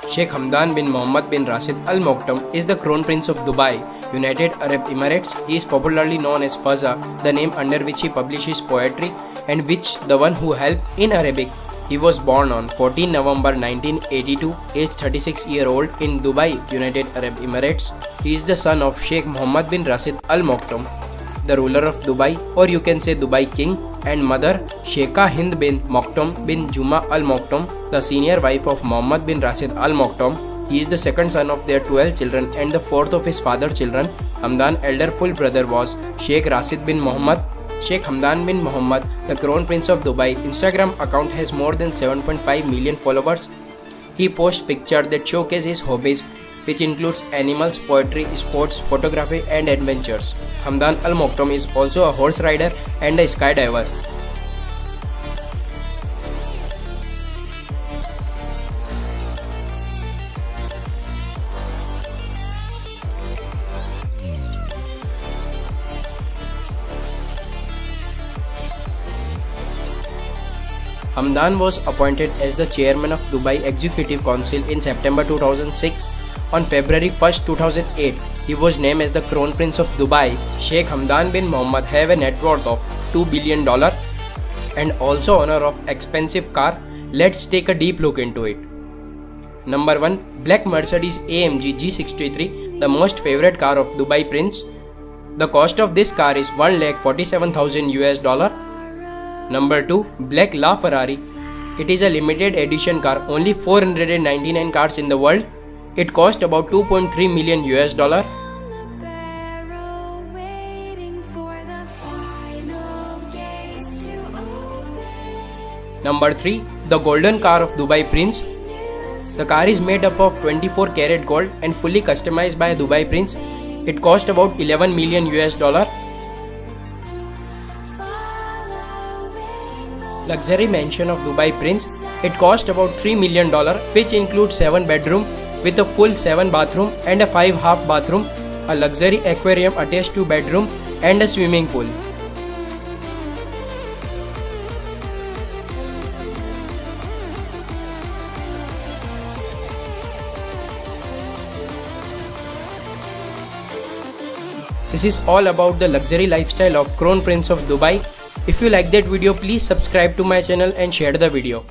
Sheikh Hamdan bin Mohammed bin Rashid Al Maktoum is the Crown Prince of Dubai, United Arab Emirates. He is popularly known as Fazza, the name under which he publishes poetry and which the one who helped in Arabic. He was born on 14 November 1982, aged 36-year-old in Dubai, United Arab Emirates. He is the son of Sheikh Mohammed bin Rashid Al Maktoum, the ruler of Dubai, or you can say Dubai King, and mother Sheikha Hind bin Maktoum bin Juma Al Maktoum, the senior wife of Mohammed bin Rashid Al Maktoum. He is the second son of their 12 children and the fourth of his father's children. Hamdan's elder full brother was Sheikh Rashid bin Mohammed. Sheikh Hamdan bin Mohammed, the Crown Prince of Dubai, Instagram account has more than 7.5 million followers. He posts pictures that showcase his hobbies, which includes animals, poetry, sports, photography and adventures. Hamdan Al Maktoum is also a horse rider and a skydiver. Hamdan was appointed as the chairman of Dubai Executive Council in September 2006. On February 1, 2008, he was named as the Crown Prince of Dubai. Sheikh Hamdan bin Mohammed have a net worth of $2 billion and also owner of expensive car. Let's take a deep look into it. Number 1. Black Mercedes AMG G63, the most favorite car of Dubai Prince. The cost of this car is $1,47,000 US. Number 2. Black LaFerrari. It is a limited edition car, only 499 cars in the world. It cost about $2.3 million US. Number 3. The golden car of Dubai Prince. The car is made up of 24 karat gold and fully customized by a Dubai Prince. It cost about $11 million US. Luxury mansion of Dubai Prince. It cost about $3 million, which includes 7 bedroom with a full 7 bathroom and a 5 half bathroom, a luxury aquarium attached to bedroom and a swimming pool. This is all about the luxury lifestyle of Crown Prince of Dubai. If you like that video, please subscribe to my channel and share the video.